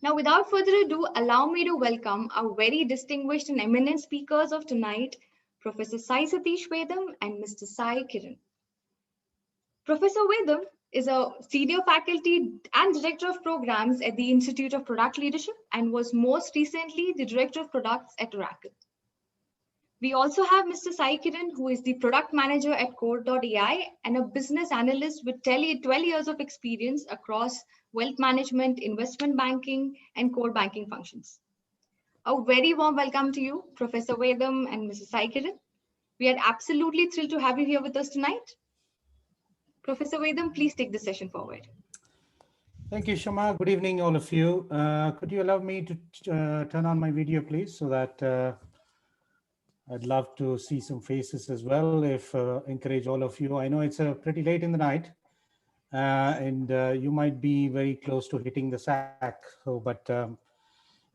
Now, without further ado, allow me to welcome our very distinguished and eminent speakers of tonight, Professor SaiSatish Vedam and Mr. Sai Kiran. Professor Vedam is a senior faculty and director of programs at the Institute of Product Leadership and was most recently the director of products at Oracle. We also have Mr. Sai Kiran, who is the product manager at Core.ai and a business analyst with 12 years of experience across wealth management, investment banking, and core banking functions. A very warm welcome to you, Professor Vedam and Mr. Sai Kiran. We are absolutely thrilled to have you here with us tonight. Professor Vedam, please take the session forward. Thank you, Shama. Good evening, all of you. Could you allow me to turn on my video, please, so that I'd love to see some faces as well. If encourage all of you. I know it's pretty late in the night, and you might be very close to hitting the sack. So, but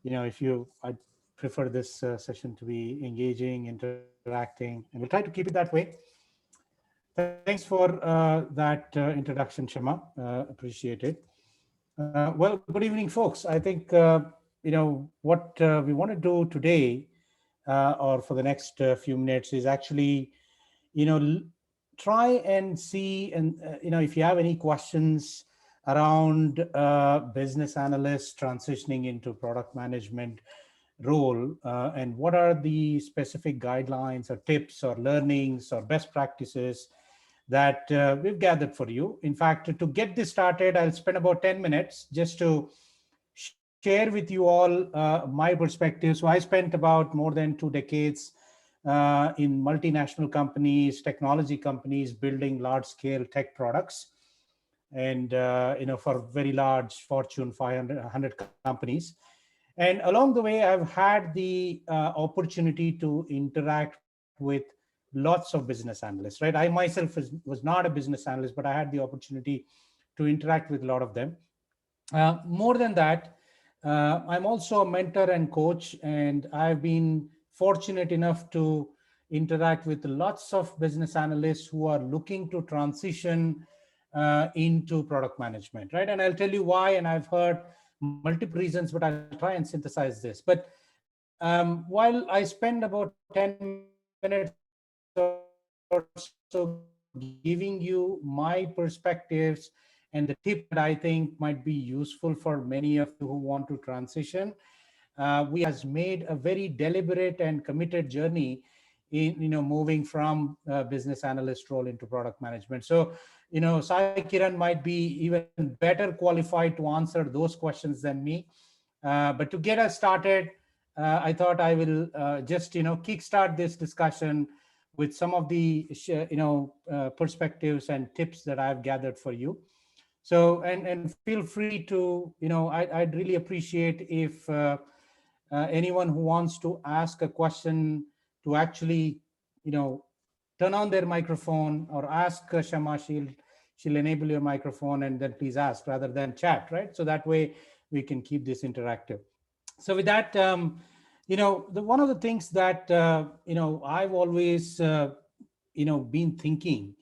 you know, I'd prefer this session to be engaging, interacting, and we'll try to keep it that way. Thanks for that introduction, Shama. Appreciate it. Well, good evening, folks. I think you know what we want to do today, or for the next few minutes, is actually, you know, try and see, and you know, if you have any questions around business analysts transitioning into product management role, and what are the specific guidelines or tips or learnings or best practices that we've gathered for you. In fact, to get this started, I'll spend about 10 minutes just to share with you all my perspective. So I spent about more than 2 decades in multinational companies, technology companies, building large-scale tech products, and you know, for very large Fortune 500, 100 companies. And along the way, I've had the opportunity to interact with lots of business analysts, right? I myself was not a business analyst, but I had the opportunity to interact with a lot of them. More than that, I'm also a mentor and coach, and I've been fortunate enough to interact with lots of business analysts who are looking to transition into product management, right? And I'll tell you why, and I've heard multiple reasons, but I'll try and synthesize this. But while I spend about 10 minutes or so giving you my perspectives and the tip that I think might be useful for many of you who want to transition, we has made a very deliberate and committed journey in, you know, moving from business analyst role into product management. So, you know, Sai Kiran might be even better qualified to answer those questions than me. But to get us started, I thought I will just, you know, kickstart this discussion with some of the, you know, perspectives and tips that I've gathered for you. So, and feel free to, you know, I'd really appreciate if anyone who wants to ask a question to actually, you know, turn on their microphone or ask Shama, she'll enable your microphone, and then please ask rather than chat, right? So that way we can keep this interactive. So with that, you know, one of the things that, you know, I've always, you know, been thinking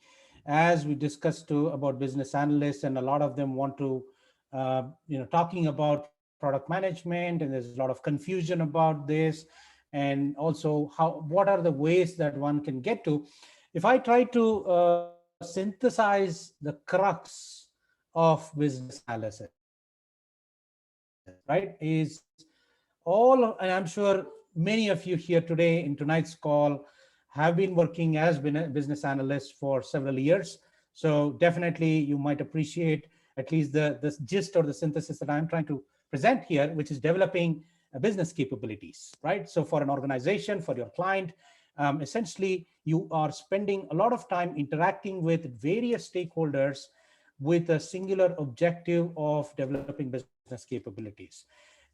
as we discussed about business analysts, and a lot of them want to, you know, talking about product management, and there's a lot of confusion about this, and also what are the ways that one can get to. If I try to synthesize the crux of business analysis, right, is all, and I'm sure many of you here today in tonight's call have been working as business analysts for several years. So definitely you might appreciate at least the gist or the synthesis that I'm trying to present here, which is developing business capabilities, right? So for an organization, for your client, essentially you are spending a lot of time interacting with various stakeholders with a singular objective of developing business capabilities.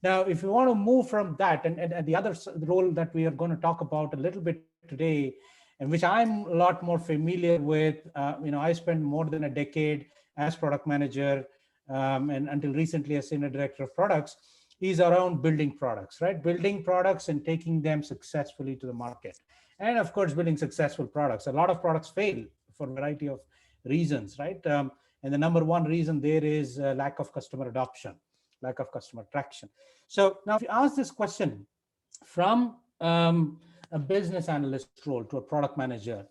Now, if you want to move from that, and the other role that we are going to talk about a little bit today, and which I'm a lot more familiar with, you know, I spent more than a decade as product manager, and until recently as senior director of products, is around building products, right? Building products and taking them successfully to the market. And of course, building successful products. A lot of products fail for a variety of reasons, right? And the number one reason there is lack of customer adoption. lack of customer traction. So now if you ask this question from a business analyst role to a product manager,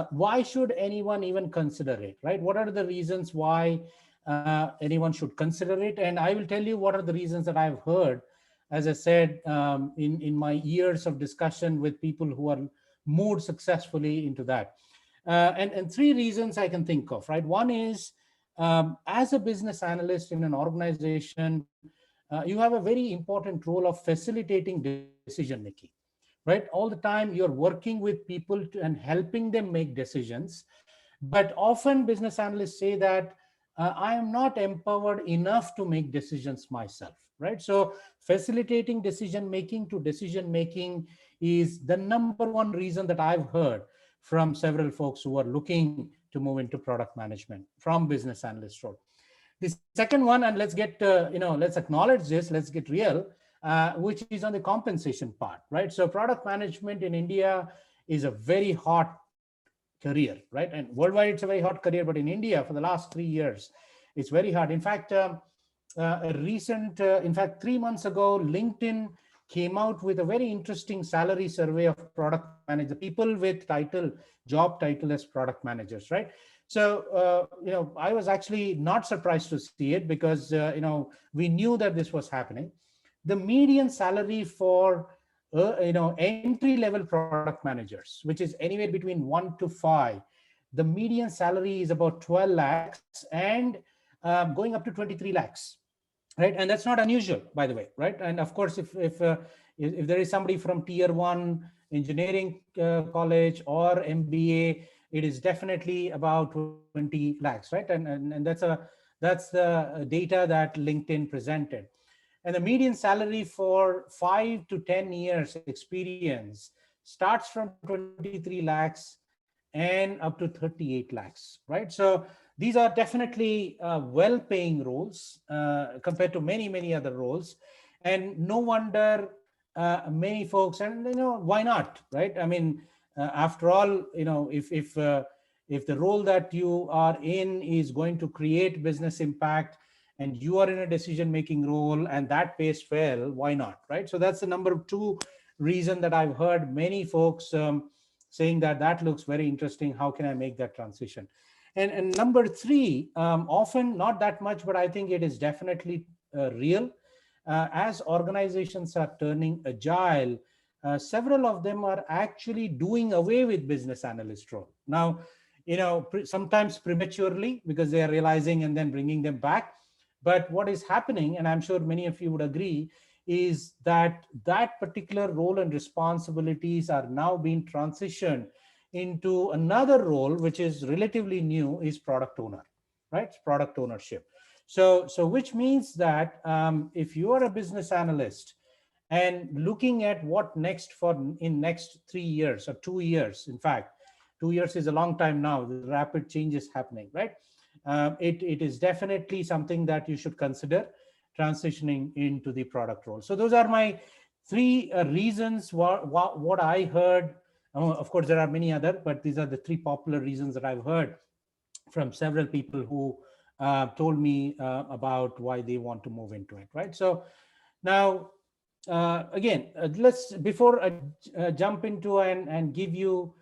why should anyone even consider it, right? What are the reasons why anyone should consider it? And I will tell you what are the reasons that I've heard, as I said, in my years of discussion with people who are moved successfully into that. And three reasons I can think of, right? One is, as a business analyst in an organization, you have a very important role of facilitating decision making, right? All the time you're working with people and helping them make decisions. But often business analysts say that I am not empowered enough to make decisions myself, right? So facilitating decision making is the number one reason that I've heard from several folks who are looking to move into product management from business analyst role. The second one, and let's get let's acknowledge this, let's get real, which is on the compensation part, right? So product management in India is a very hot career, right? And worldwide it's a very hot career, but in India for the last 3 years it's very hard. In fact, in fact 3 months ago, LinkedIn came out with a very interesting salary survey of product managers, people with job title as product managers, right? So I was actually not surprised to see it, because we knew that this was happening. The median salary for entry level product managers, which is anywhere between 1 to 5, the median salary is about 12 lakhs and going up to 23 lakhs, right? And that's not unusual, by the way, right? And of course, if there is somebody from tier 1 engineering college or MBA, it is definitely about 20 lakhs, right? And that's the data that LinkedIn presented. And the median salary for 5 to 10 years experience starts from 23 lakhs and up to 38 lakhs, right? So these are definitely well-paying roles compared to many other roles. And no wonder many folks, and why not, right? I mean, after all, if the role that you are in is going to create business impact, and you are in a decision-making role and that pays well, why not, right? So that's the number 2 reason that I've heard many folks saying that looks very interesting. How can I make that transition? And number 3, often not that much, but I think it is definitely real. As organizations are turning agile, several of them are actually doing away with business analyst role. Now, sometimes prematurely, because they are realizing and then bringing them back. But what is happening, and I'm sure many of you would agree, is that particular role and responsibilities are now being transitioned into another role, which is relatively new, is product owner, right? Product ownership. So which means that if you are a business analyst and looking at what next in next 3 years or 2 years, in fact, 2 years is a long time now, the rapid changes happening, right? It is definitely something that you should consider transitioning into the product role. So those are my 3 reasons what I heard. Of course, there are many other, but these are the 3 popular reasons that I've heard from several people who told me about why they want to move into it, right? So now, again, before I jump into and give you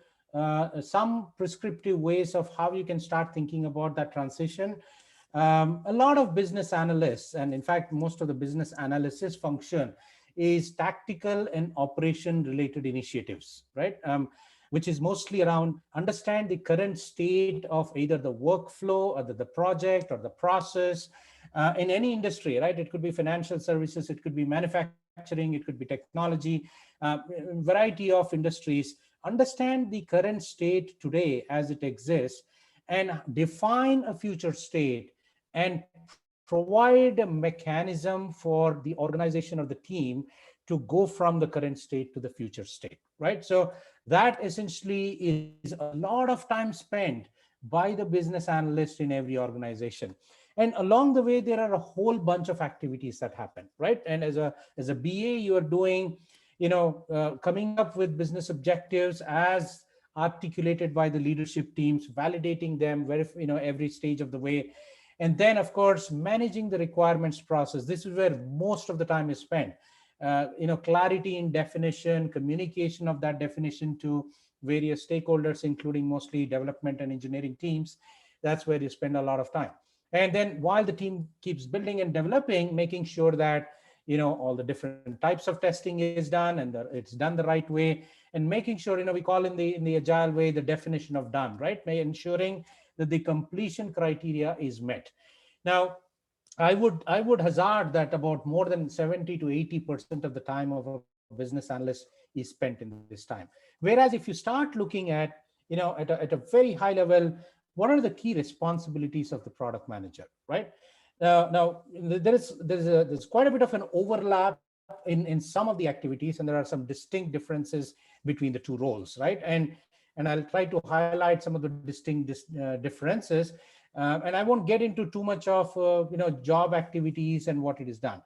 some prescriptive ways of how you can start thinking about that transition. A lot of business analysts, and in fact, most of the business analysis function is tactical and operation related initiatives, right? Which is mostly around understand the current state of either the workflow or the project or the process in any industry, right? It could be financial services, it could be manufacturing, it could be technology, variety of industries. Understand the current state today as it exists and define a future state and provide a mechanism for the organization of the team to go from the current state to the future state, right? So that essentially is a lot of time spent by the business analyst in every organization. And along the way, there are a whole bunch of activities that happen, right? And as a BA, you are doing, coming up with business objectives as articulated by the leadership teams, validating them, every stage of the way. And then, of course, managing the requirements process. This is where most of the time is spent. Clarity in definition, communication of that definition to various stakeholders, including mostly development and engineering teams. That's where you spend a lot of time. And then while the team keeps building and developing, making sure that all the different types of testing is done and it's done the right way, and making sure we call in the agile way the definition of done, right? Ensuring that the completion criteria is met. Now, I would hazard that about more than 70 to 80% of the time of a business analyst is spent in this time. Whereas if you start looking at a very high level, what are the key responsibilities of the product manager, right? Now there's quite a bit of an overlap in some of the activities, and there are some distinct differences between the two roles, right? And I'll try to highlight some of the distinct differences. And I won't get into too much of job activities and what it is done,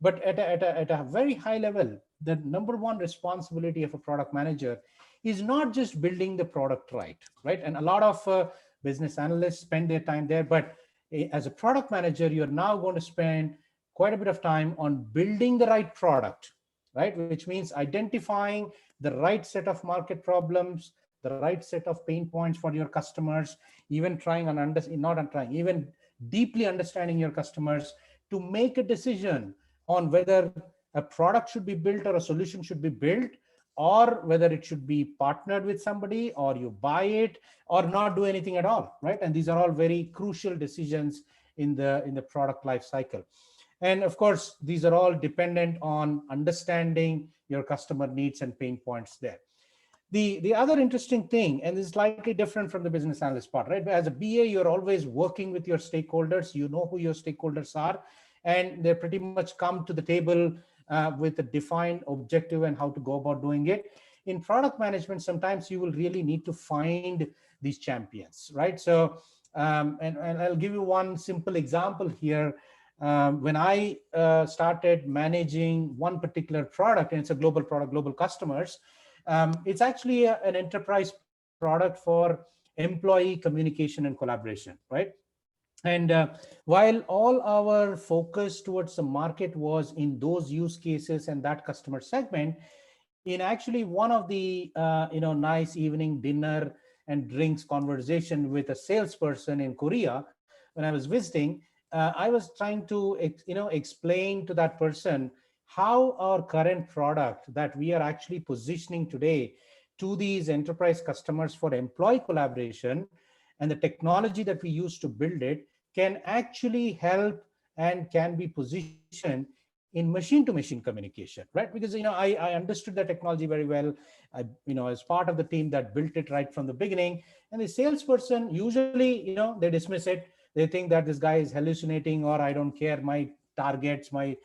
but at a very high level, the number one responsibility of a product manager is not just building the product right? And a lot of business analysts spend their time there, but as a product manager, you're now going to spend quite a bit of time on building the right product, right? Which means identifying the right set of market problems, the right set of pain points for your customers, even even deeply understanding your customers to make a decision on whether a product should be built or a solution should be built, or whether it should be partnered with somebody, or you buy it, or not do anything at all, right? And these are all very crucial decisions in the product life cycle. And of course, these are all dependent on understanding your customer needs and pain points there. The other interesting thing, and this is slightly different from the business analyst part, right? As a BA, you're always working with your stakeholders. You know who your stakeholders are, and they pretty much come to the table with a defined objective and how to go about doing it. In product management, sometimes you will really need to find these champions, right? So, and I'll give you one simple example here. When I started managing one particular product, and it's a global product, global customers, it's actually an enterprise product for employee communication and collaboration, right? And while all our focus towards the market was in those use cases and that customer segment, in actually one of the nice evening dinner and drinks conversation with a salesperson in Korea, when I was visiting, I was trying to explain to that person how our current product that we are actually positioning today to these enterprise customers for employee collaboration and the technology that we use to build it can actually help and can be positioned in machine-to-machine communication, right? Because I understood the technology very well. I as part of the team that built it right from the beginning. And the salesperson usually they dismiss it. They think that this guy is hallucinating, or I don't care my targets, my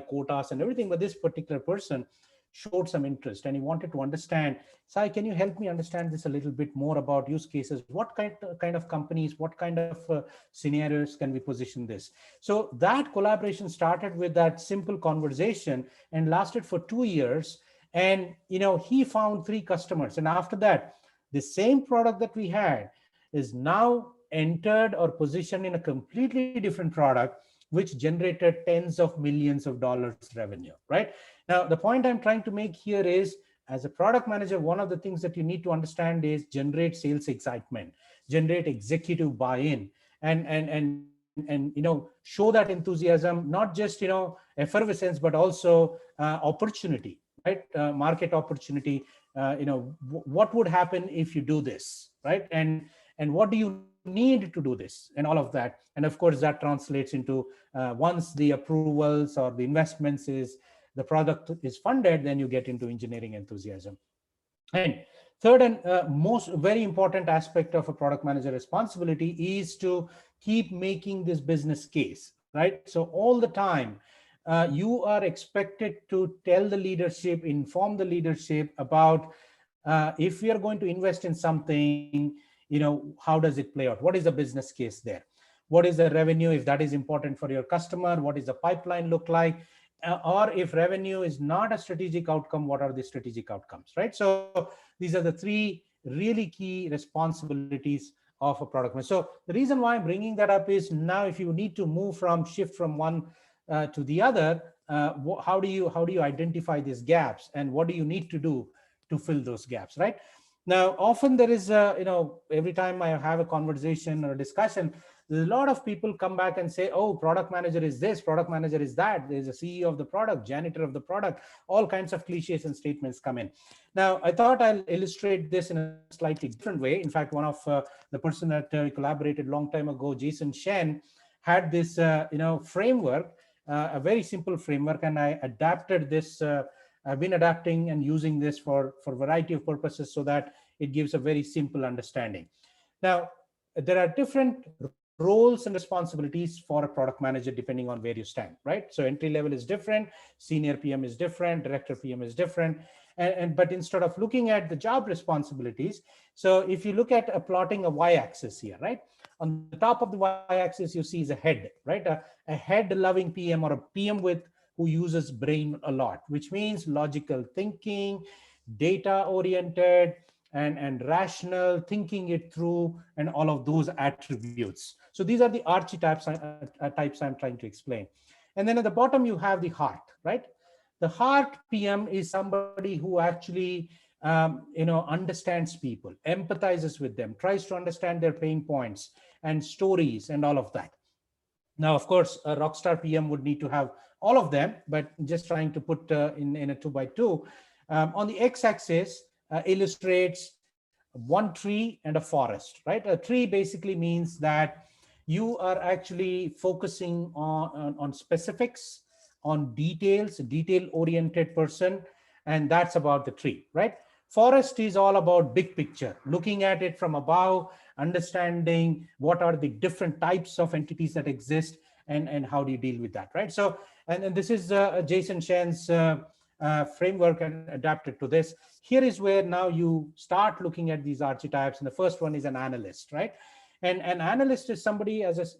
quotas and everything. But this particular person showed some interest, and he wanted to understand, Sai, can you help me understand this a little bit more about use cases? What kind of companies, what kind of scenarios can we position this? So that collaboration started with that simple conversation and lasted for 2 years. And he found 3 customers. And after that, the same product that we had is now entered or positioned in a completely different product, which generated tens of millions of dollars revenue, right? Now, the point I'm trying to make here is, as a product manager, one of the things that you need to understand is generate sales excitement, generate executive buy-in, and show that enthusiasm, not just effervescence, but also opportunity, right? Market opportunity. What would happen if you do this, right? And what do you need to do this, and all of that. And of course, that translates into once the approvals or the investments the product is funded, then you get into engineering enthusiasm. And third and most very important aspect of a product manager responsibility is to keep making this business case, right? So all the time, you are expected to tell the leadership, inform the leadership about if we are going to invest in something, how does it play out? What is the business case there? What is the revenue if that is important for your customer? What does the pipeline look like? Or if revenue is not a strategic outcome, what are the strategic outcomes, right? So these are the 3 really key responsibilities of a product manager. So the reason why I'm bringing that up is now if you need to shift from one to the other, how do you identify these gaps, and what do you need to do to fill those gaps, right? Now, often there is, every time I have a conversation or a discussion, there's a lot of people come back and say, oh, product manager is this, product manager is that. There's a CEO of the product, janitor of the product, all kinds of cliches and statements come in. Now, I thought I'll illustrate this in a slightly different way. In fact, one of the person that collaborated a long time ago, Jason Shen, had this, framework, a very simple framework, and I adapted this. I've been adapting and using this for a variety of purposes so that it gives a very simple understanding. Now, there are different roles and responsibilities for a product manager depending on where you stand, right? So entry level is different, senior PM is different, director PM is different. But instead of looking at the job responsibilities, so if you look at plotting a y-axis here, right? On the top of the y-axis, you see is a head, right? A head-loving PM, or a PM who uses brain a lot, which means logical thinking, data-oriented, and rational, thinking it through, and all of those attributes. So these are the archetypes types I'm trying to explain. And then at the bottom, you have the heart, right? The heart PM is somebody who actually understands people, empathizes with them, tries to understand their pain points and stories and all of that. Now, of course, a rockstar PM would need to have all of them, but just trying to put in a 2x2. On the x-axis illustrates one tree and a forest, right? A tree basically means that you are actually focusing on specifics, on details, a detail-oriented person, and that's about the tree, right? Forest is all about big picture, looking at it from above, understanding what are the different types of entities that exist, and how do you deal with that, right? So, and this is Jason Shen's framework and adapted to this. Here is where now you start looking at these archetypes, and the first one is an analyst, right? And an analyst is somebody, as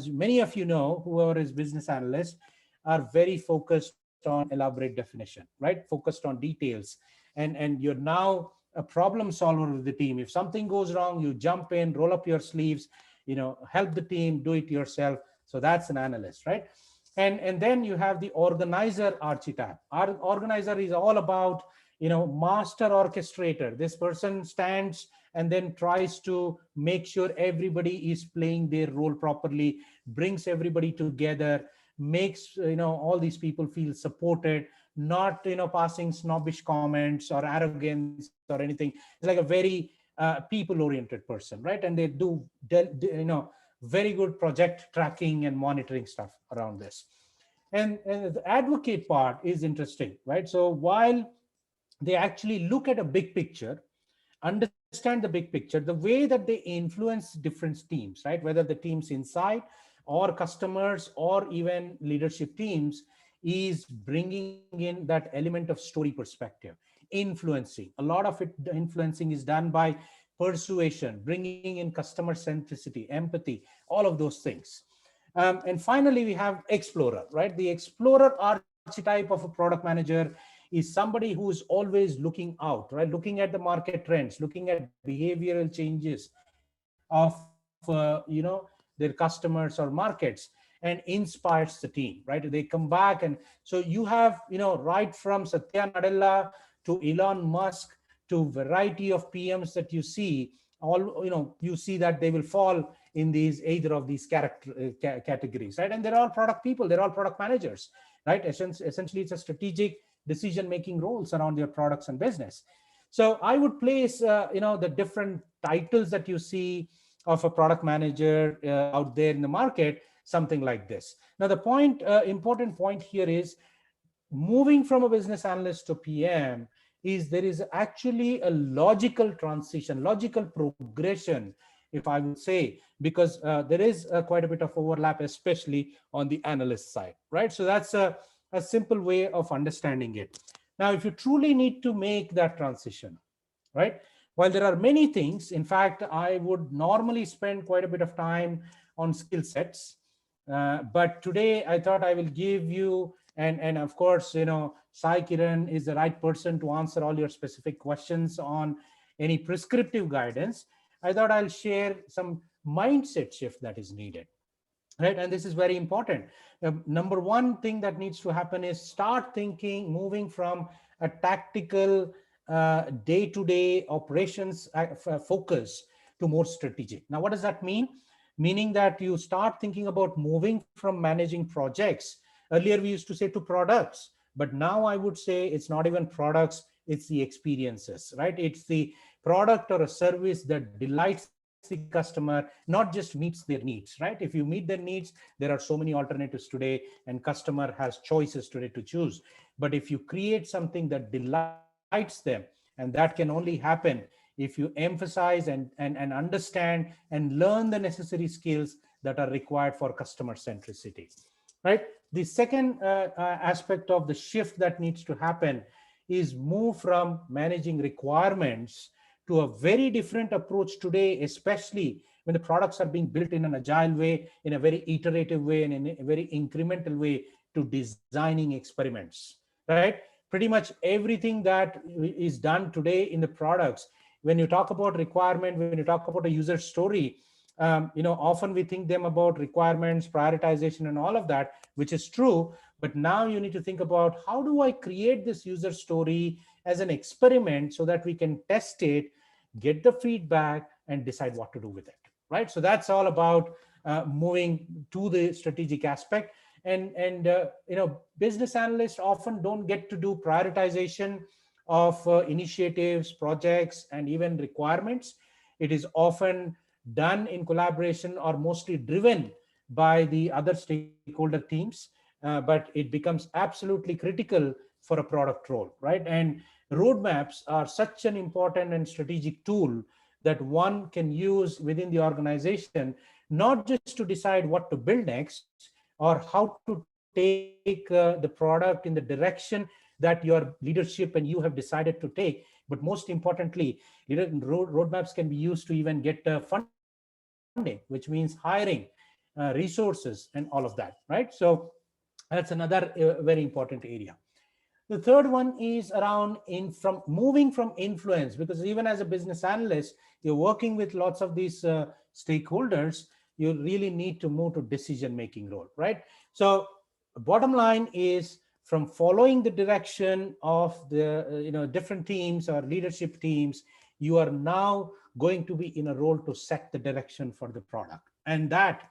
many of you know, whoever is business analysts are very focused on elaborate definition, right? Focused on details. And you're now a problem solver with the team. If something goes wrong, you jump in, roll up your sleeves, help the team, do it yourself. So that's an analyst, right? And then you have the organizer archetype. Our organizer is all about, master orchestrator. This person stands and then tries to make sure everybody is playing their role properly, brings everybody together, makes all these people feel supported, not passing snobbish comments or arrogance or anything. It's like a very people-oriented person, right? And they do very good project tracking and monitoring stuff around this. And the advocate part is interesting, right? So while they actually look at a big picture, understand the big picture, the way that they influence different teams, right? Whether the teams inside or customers or even leadership teams, is bringing in that element of story perspective, influencing. A lot of it, the influencing is done by persuasion, bringing in customer centricity, empathy, all of those things. And finally, we have explorer, right? The explorer archetype of a product manager is somebody who is always looking out, right? Looking at the market trends, looking at behavioral changes of, their customers or markets, and inspires the team, right? They come back. And so you have, right from Satya Nadella to Elon Musk to variety of PMs that you see, all, you see that they will fall in either of these categories, right? And they're all product people, they're all product managers, right? Essentially, it's a strategic decision-making roles around their products and business. So I would place, the different titles that you see of a product manager out there in the market, something like this. Now, the important point here is moving from a business analyst to PM is there is actually a logical transition, logical progression, if I would say, because there is quite a bit of overlap, especially on the analyst side, right? So that's a simple way of understanding it. Now, if you truly need to make that transition, right? While there are many things, in fact, I would normally spend quite a bit of time on skill sets. But today I thought I will give you, and of course, Sai Kiran is the right person to answer all your specific questions on any prescriptive guidance. I thought I'll share some mindset shift that is needed, right? And this is very important. Number one thing that needs to happen is start thinking, moving from a tactical day-to-day operations focus to more strategic. Now, what does that mean? Meaning that you start thinking about moving from managing projects. Earlier we used to say to products, but now I would say it's not even products, it's the experiences, right? It's the product or a service that delights the customer, not just meets their needs, right? If you meet their needs, there are so many alternatives today, and customer has choices today to choose. But if you create something that delights them, and that can only happen if you emphasize and understand and learn the necessary skills that are required for customer centricity, right? The second aspect of the shift that needs to happen is move from managing requirements to a very different approach today, especially when the products are being built in an agile way, in a very iterative way, and in a very incremental way, to designing experiments, right? Pretty much everything that is done today in the products, when you talk about requirement, when you talk about a user story, often we think them about requirements, prioritization, and all of that, which is true. But now you need to think about, how do I create this user story as an experiment so that we can test it, get the feedback, and decide what to do with it, right? So that's all about moving to the strategic aspect. And business analysts often don't get to do prioritization of initiatives, projects, and even requirements. It is often done in collaboration or mostly driven by the other stakeholder teams, but it becomes absolutely critical for a product role, right? And roadmaps are such an important and strategic tool that one can use within the organization, not just to decide what to build next or how to take the product in the direction that your leadership and you have decided to take, but most importantly, roadmaps can be used to even get funding, which means hiring resources and all of that, right? So that's another very important area. The third one is around from moving from influence, because even as a business analyst, you're working with lots of these stakeholders. You really need to move to decision making role, right? So bottom line is, from following the direction of the different teams or leadership teams, you are now going to be in a role to set the direction for the product, and that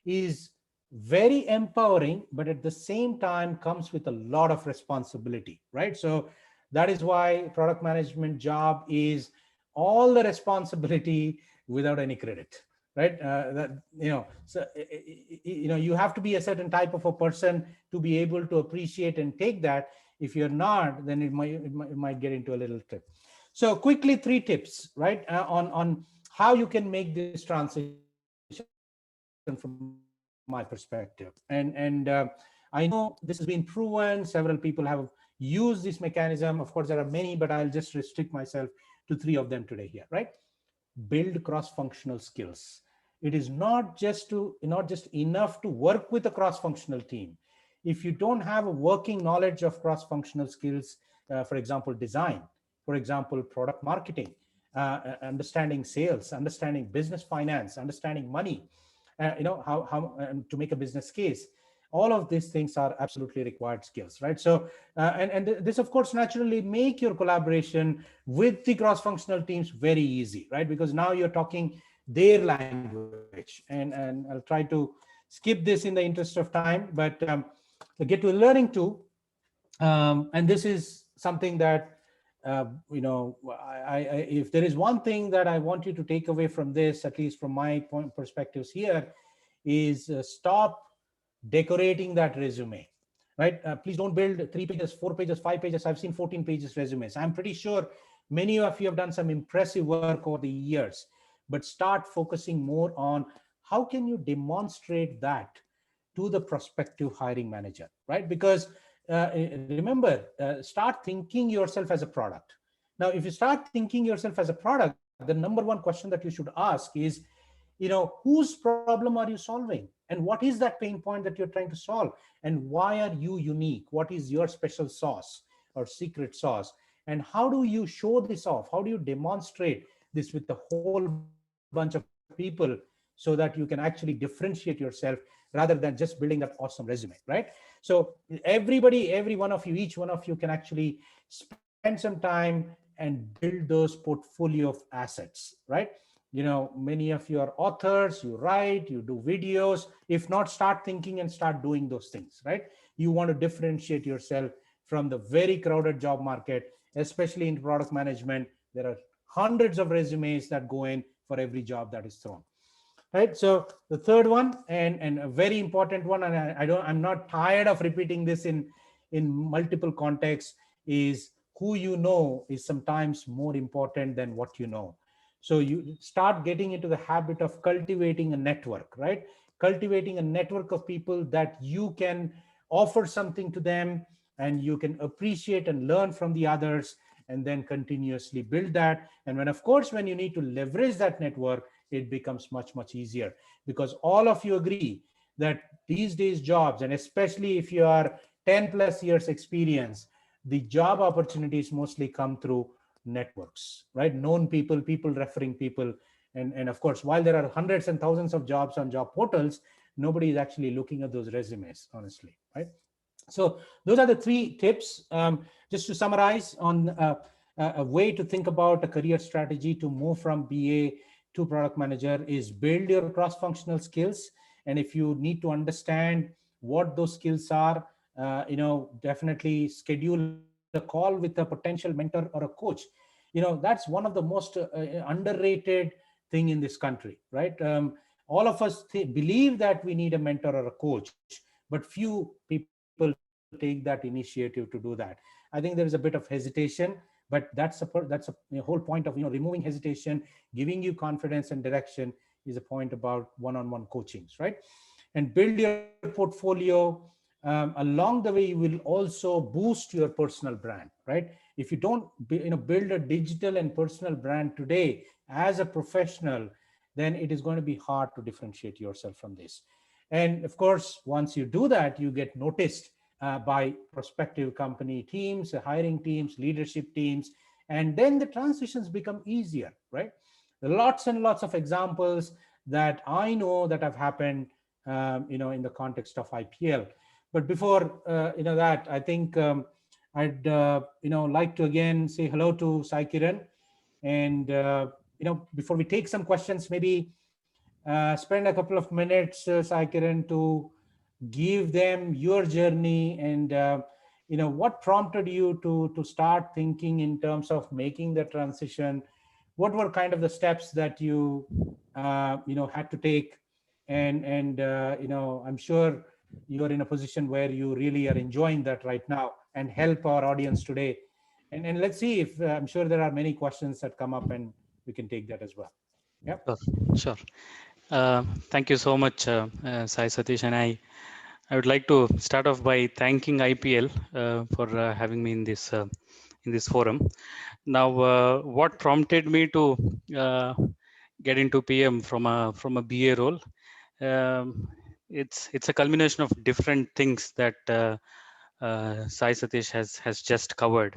is very empowering, but at the same time comes with a lot of responsibility, right? So that is why product management job is all the responsibility without any credit, right? You have to be a certain type of a person to be able to appreciate and take that. If you're not, then it might get into a little trip. So quickly, 3 tips, right, on how you can make this transition from my perspective. And I know this has been proven. Several people have used this mechanism. Of course, there are many, but I'll just restrict myself to 3 of them today here, right? Build cross-functional skills. It is not just enough to work with a cross-functional team. If you don't have a working knowledge of cross-functional skills, for example, design, for example, product marketing, understanding sales, understanding business finance, understanding money, how to make a business case. All of these things are absolutely required skills, right? So, and this, of course, naturally make your collaboration with the cross-functional teams very easy, right? Because now you're talking their language. And I'll try to skip this in the interest of time, but get to learning too. And this is something that, if there is one thing that I want you to take away from this, at least from my point perspectives here, is stop decorating that resume, right? Please don't build 3 pages, 4 pages, 5 pages. I've seen 14 pages resumes. I'm pretty sure many of you have done some impressive work over the years, but start focusing more on how can you demonstrate that to the prospective hiring manager, right? Because remember, start thinking yourself as a product. Now, if you start thinking yourself as a product, the number one question that you should ask is, whose problem are you solving? And what is that pain point that you're trying to solve? And why are you unique? What is your special sauce or secret sauce? And how do you show this off? How do you demonstrate this with the whole market? bunch of people so that you can actually differentiate yourself rather than just building that awesome resume, right? So everybody, every one of you, each one of you can actually spend some time and build those portfolio of assets, right? Many of you are authors, you write, you do videos. If not, start thinking and start doing those things, right? You want to differentiate yourself from the very crowded job market, especially in product management. There are hundreds of resumes that go in for every job that is thrown, right? So the third one, and a very important one, and I'm not tired of repeating this in multiple contexts, is who you know is sometimes more important than what you know. So you start getting into the habit of cultivating a network, right? Cultivating a network of people that you can offer something to them, and you can appreciate and learn from the others, and then continuously build that. And when, of course, when you need to leverage that network, it becomes much, much easier, because all of you agree that these days jobs, and especially if you are 10 plus years experience, the job opportunities mostly come through networks, right? Known people, people referring people. And of course, while there are hundreds and thousands of jobs on job portals, nobody is actually looking at those resumes, honestly, right? So those are the three tips. Just to summarize on a way to think about a career strategy to move from BA to product manager is build your cross-functional skills. And if you need to understand what those skills are, definitely schedule a call with a potential mentor or a coach. That's one of the most underrated thing in this country, right? All of us believe that we need a mentor or a coach, but few people take that initiative to do that. I think there is a bit of hesitation, but that's a whole point of removing hesitation, giving you confidence and direction is a point about one-on-one coachings, right? And build your portfolio. Along the way, you will also boost your personal brand, right? If you don't build a digital and personal brand today as a professional, then it is going to be hard to differentiate yourself from this. And of course, once you do that, you get noticed by prospective company teams, hiring teams, leadership teams, and then the transitions become easier, right? Lots and lots of examples that I know that have happened, in the context of IPL. But before that, I think I'd like to again say hello to Sai Kiran, and before we take some questions, maybe spend a couple of minutes, Sai Kiran, to give them your journey and what prompted you to start thinking in terms of making the transition. What were kind of the steps that you had to take, and I'm sure you're in a position where you really are enjoying that right now and help our audience today. And let's see if I'm sure there are many questions that come up, and we can take that as well. Yeah. Sure. Thank you so much, Sai Satish, and I would like to start off by thanking IPL for having me in this forum. Now, what prompted me to get into PM from a BA role? It's a culmination of different things that Sai Satish has just covered.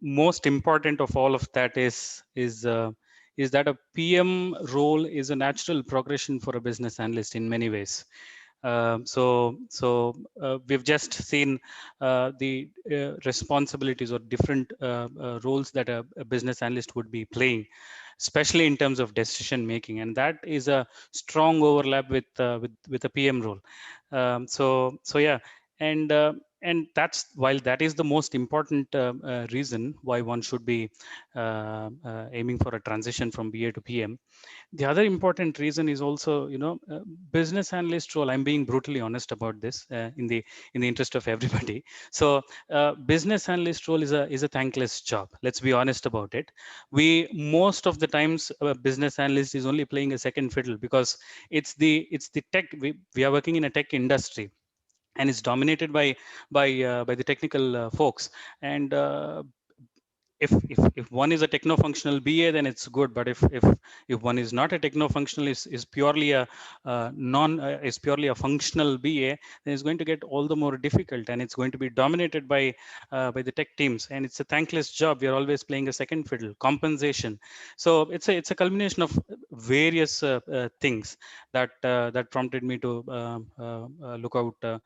Most important of all of that is that a PM role is a natural progression for a business analyst in many ways. So we've just seen the responsibilities or different roles that a business analyst would be playing, especially in terms of decision making, and that is a strong overlap with a PM role. So yeah, and that's, while that is the most important reason why one should be aiming for a transition from BA to PM. The other important reason is also, business analyst role. I'm being brutally honest about this in the interest of everybody. So business analyst role is a thankless job. Let's be honest about it. We, most of the times, business analyst is only playing a second fiddle, because it's the tech. We are working in a tech industry, and it's dominated by the technical folks, and if one is a techno-functional BA, then it's good. But if one is not a techno-functional, is purely a is purely a functional BA, then it's going to get all the more difficult, and it's going to be dominated by the tech teams, and it's a thankless job. We are always playing a second fiddle. Compensation. So it's a culmination of various things that prompted me to look out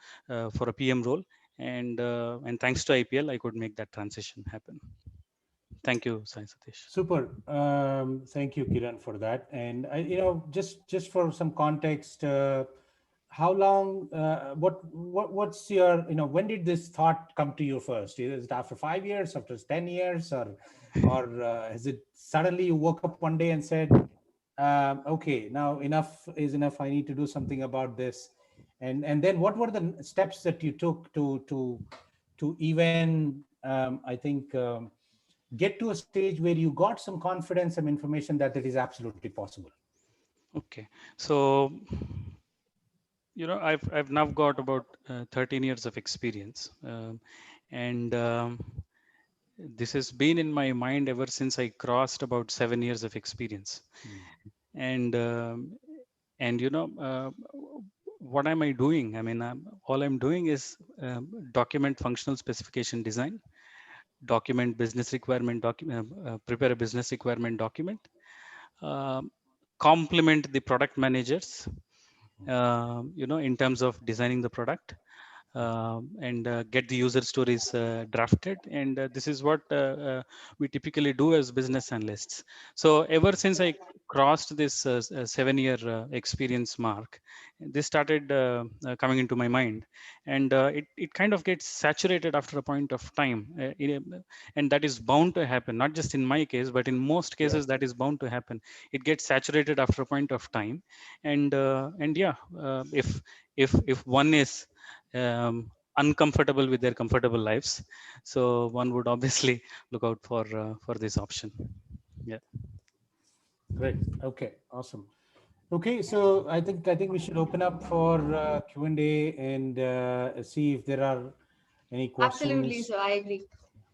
for a PM role, and thanks to IPL, I could make that transition happen. Thank you, Sai Satish. Super. Thank you, Kiran, for that. And just for some context, how long? What's your? When did this thought come to you first? Is it after 5 years, after 10 years, or is it suddenly you woke up one day and said, "Okay, now enough is enough. I need to do something about this." And then what were the steps that you took to even I think. Get to a stage where you got some confidence, some information that it is absolutely possible? Okay, so I've now got about 13 years of experience, and this has been in my mind ever since I crossed about 7 years of experience. And what am I doing? I mean, all I'm doing is document functional specification design, document business requirement document, prepare a business requirement document, complement the product managers, in terms of designing the product, and get the user stories drafted. And this is what we typically do as business analysts. So ever since I crossed this 7-year experience mark, this started coming into my mind, and it kind of gets saturated after a point of time, and that is bound to happen, not just in my case, but in most cases that is bound to happen. It gets saturated after a point of time, and yeah, if one is uncomfortable with their comfortable lives, so one would obviously look out for this option. Yeah. Great. Okay. Awesome. Okay, so I think we should open up for Q&A and see if there are any Absolutely, questions. sir. I agree.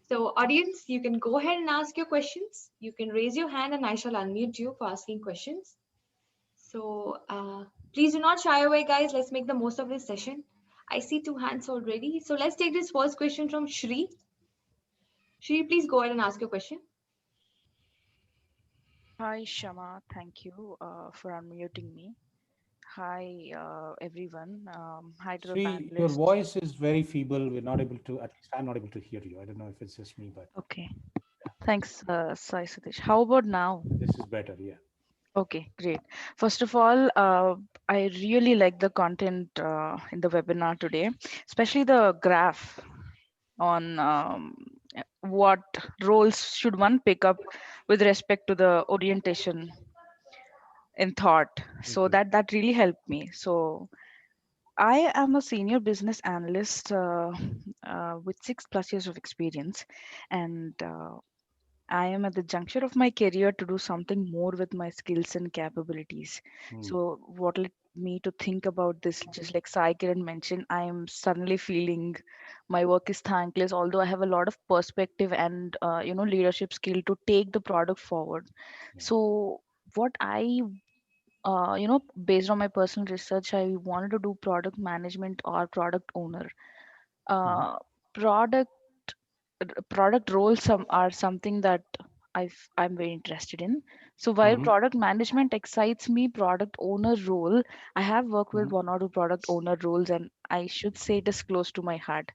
So, audience, you can go ahead and ask your questions. You can raise your hand and I shall unmute you for asking questions. So, please do not shy away, guys. Let's make the most of this session. I see 2 hands already. So, let's take this first question from Shri. Shri, please go ahead and ask your question. Hi, Shama. Thank you for unmuting me. Hi, everyone. Hi to the Sri, your panelists. voice is very feeble. We're not able to, at least I'm not able to hear you. I don't know if it's just me, but Okay. Thanks, SaiSatish. How about now? this is better. Yeah. Okay, great. First of all, I really like the content in the webinar today, especially the graph on what roles should one pick up with respect to the orientation in thought. Thank So you. that really helped me. So I am a senior business analyst with 6+ years of experience, and I am at the juncture of my career to do something more with my skills and capabilities. So, what led me to think about this? Just like Sai Kiran mentioned, I am suddenly feeling my work is thankless, although I have a lot of perspective and leadership skill to take the product forward. So, what I based on my personal research, I wanted to do product management or product owner. Uh, product product roles are something that I'm very interested in. So while Mm-hmm. product management excites me, product owner role, I have worked with one or two product owner roles, and I should say it is close to my heart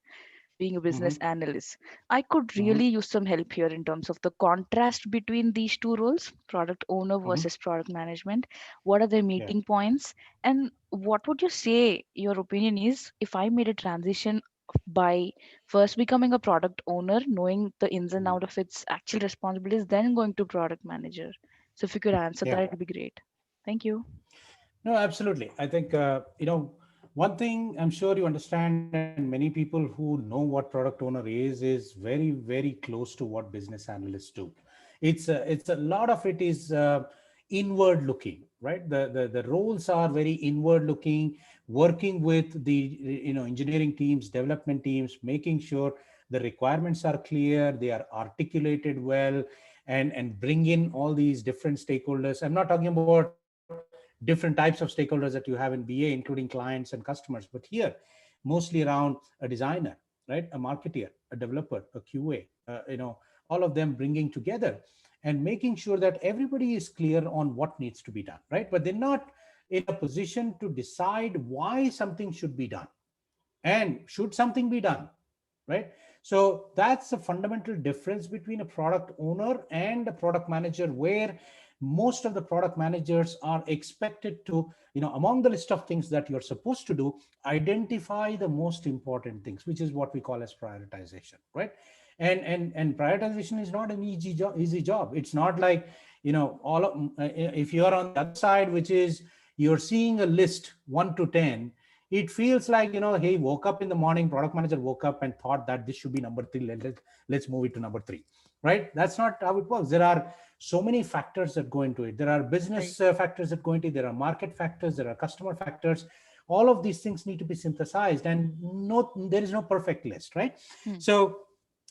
being a Mm-hmm. business analyst. I could Mm-hmm. really use some help here in terms of the contrast between these two roles, product owner Mm-hmm. versus product management. What are their Yeah. meeting points? And what would you say your opinion is if I made a transition by first becoming a product owner, knowing the ins and out of its actual responsibilities, then going to product manager? So if you could answer Yeah. that, it'd be great. Thank you. No, absolutely. I think, one thing I'm sure you understand, and many people who know what product owner is very, very close to what business analysts do. It's a lot of it is inward looking, right? The roles are very inward looking, working with the engineering teams, development teams, making sure the requirements are clear, they are articulated well, and bring in all these different stakeholders. I'm not talking about different types of stakeholders that you have in BA, including clients and customers, but here mostly around a designer, right? A marketer, a developer, a QA, all of them bringing together and making sure that everybody is clear on what needs to be done, right? But they're not in a position to decide why something should be done and should something be done, right? So that's a fundamental difference between a product owner and a product manager, where most of the product managers are expected to, among the list of things that you're supposed to do, identify the most important things, which is what we call as prioritization, right? And prioritization is not an easy job. It's not like, if you're on the other side, which is you're seeing a list 1 to 10, it feels like, hey, woke up in the morning, product manager woke up and thought that this should be number 3. Let's move it to number 3, right? That's not how it works. There are so many factors that go into it. There are business factors that go into it. There are market factors. There are customer factors. All of these things need to be synthesized, and there is no perfect list, right? So,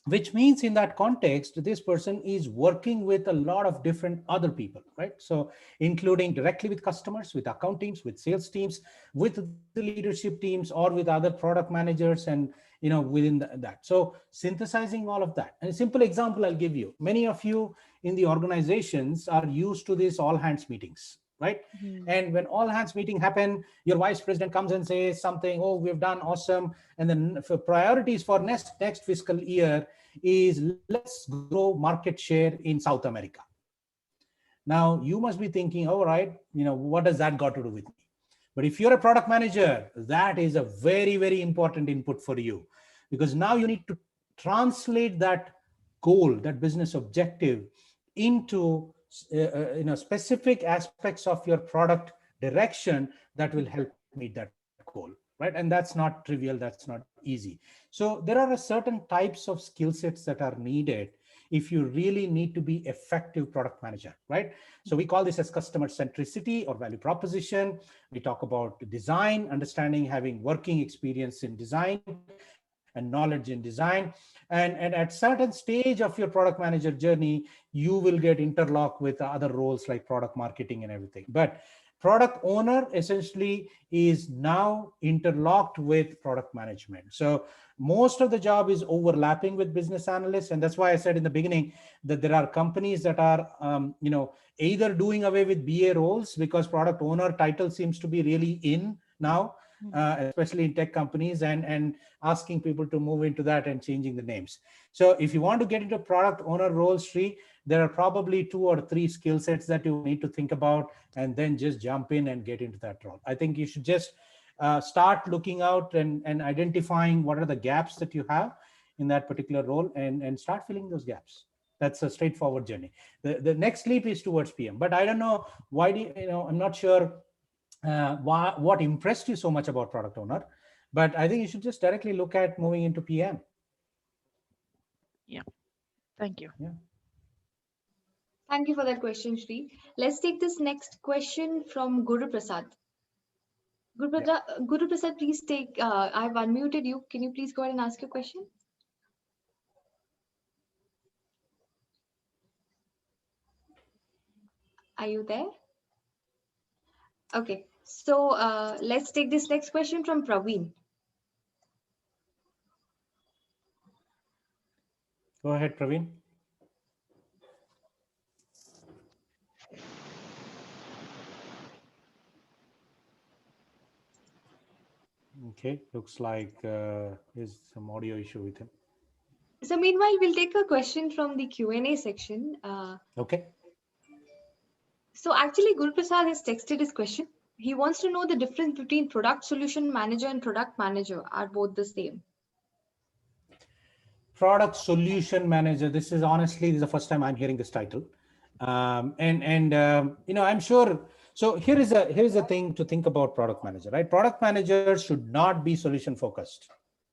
which means in that context, this person is working with a lot of different other people, right? So including directly with customers, with account teams, with sales teams, with the leadership teams, or with other product managers, and within that. So synthesizing all of that. And a simple example I'll give you. Many of you in the organizations are used to these all hands meetings, right? And when all hands meeting happen, your vice president comes and says something, oh, we've done awesome. And then for priorities for next fiscal year is, let's grow market share in South America. Now you must be thinking, all right, what does that got to do with me? But if you're a product manager, that is a very, very important input for you, because now you need to translate that goal, that business objective, into specific aspects of your product direction that will help meet that goal, right? And that's not trivial, that's not easy. So there are a certain types of skill sets that are needed if you really need to be effective product manager, right? So we call this as customer centricity or value proposition. We talk about design, understanding, having working experience in design and knowledge in design. And at certain stage of your product manager journey, you will get interlocked with other roles like product marketing and everything. But product owner essentially is now interlocked with product management. So most of the job is overlapping with business analysts. And that's why I said in the beginning that there are companies that are, either doing away with BA roles, because product owner title seems to be really in now, especially in tech companies, and asking people to move into that and changing the names. So if you want to get into product owner role, Sri, there are probably 2 or 3 skill sets that you need to think about, and then just jump in and get into that role. I think you should just start looking out and identifying what are the gaps that you have in that particular role, and start filling those gaps. That's a straightforward journey. The next leap is towards PM, but I don't know why I'm not sure what impressed you so much about product owner, but I think you should just directly look at moving into PM. Yeah, thank you. Yeah. Thank you for that question, Shri. Let's take this next question from Guru Prasad. Guru Prasad, please take, I've unmuted you. Can you please go ahead and ask your question? Are you there? Okay, so let's take this next question from Praveen. Go ahead, Praveen. Okay, looks like there's some audio issue with him. So meanwhile, we'll take a question from the Q&A section. Okay. So actually, Guru Prasad has texted his question. He wants to know the difference between product solution manager and product manager. Are both the same? Product solution manager. This is the first time I'm hearing this title. I'm sure. So here is a thing to think about product manager, right? Product manager should not be solution focused,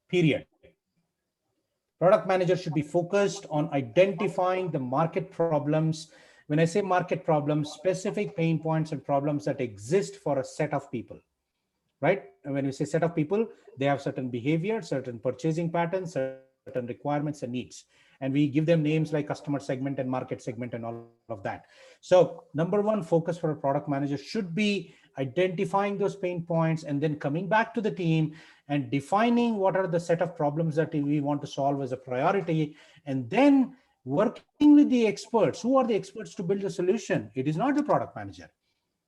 period. Product manager should be focused on identifying the market problems. When I say market problems, specific pain points and problems that exist for a set of people, right? And when you say set of people, they have certain behavior, certain purchasing patterns, certain certain requirements and needs. And we give them names like customer segment and market segment and all of that. So number one focus for a product manager should be identifying those pain points and then coming back to the team and defining what are the set of problems that we want to solve as a priority, and then working with the experts. Who are the experts to build a solution? It is not the product manager.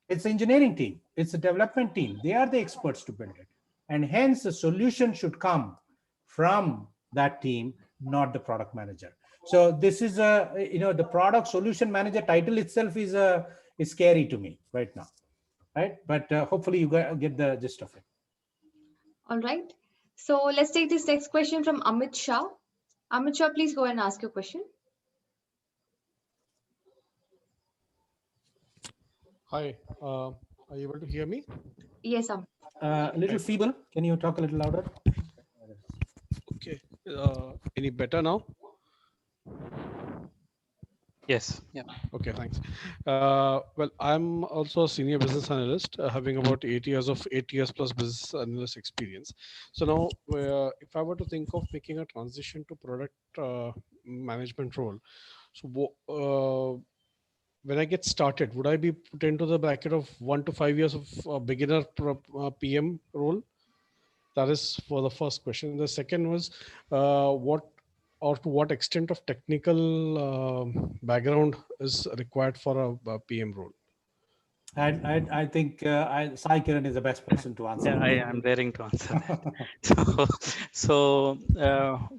It's the engineering team. It's the development team. They are the experts to build it. And hence the solution should come from that team, not the product manager. So this is the product solution manager title itself is scary to me right now, right? But hopefully you get the gist of it. All right. So let's take this next question from Amit Shah. Amit Shah, please go and ask your question. Hi, are you able to hear me? Yes, Amit. A little feeble. Can you talk a little louder? Okay. Any better now? Yes. Yeah. Okay, thanks. Well, I'm also a senior business analyst, having about 8 years plus business analyst experience. So now, if I were to think of making a transition to product management role, so when I get started, would I be put into the bracket of 1 to 5 years of beginner PM role? That is for the first question. The second was, what or to what extent of technical background is required for a PM role? I think Sai Kiran is the best person to answer. Yeah, I am daring to answer that.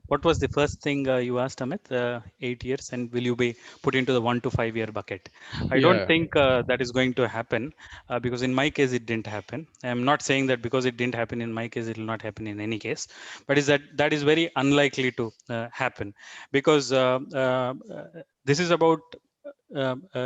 What was the first thing you asked, Amit? 8 years, and will you be put into the 1 to 5 year bucket? I don't think that is going to happen because in my case it didn't happen. I'm not saying that because it didn't happen in my case it will not happen in any case, but that is very unlikely to happen because this is about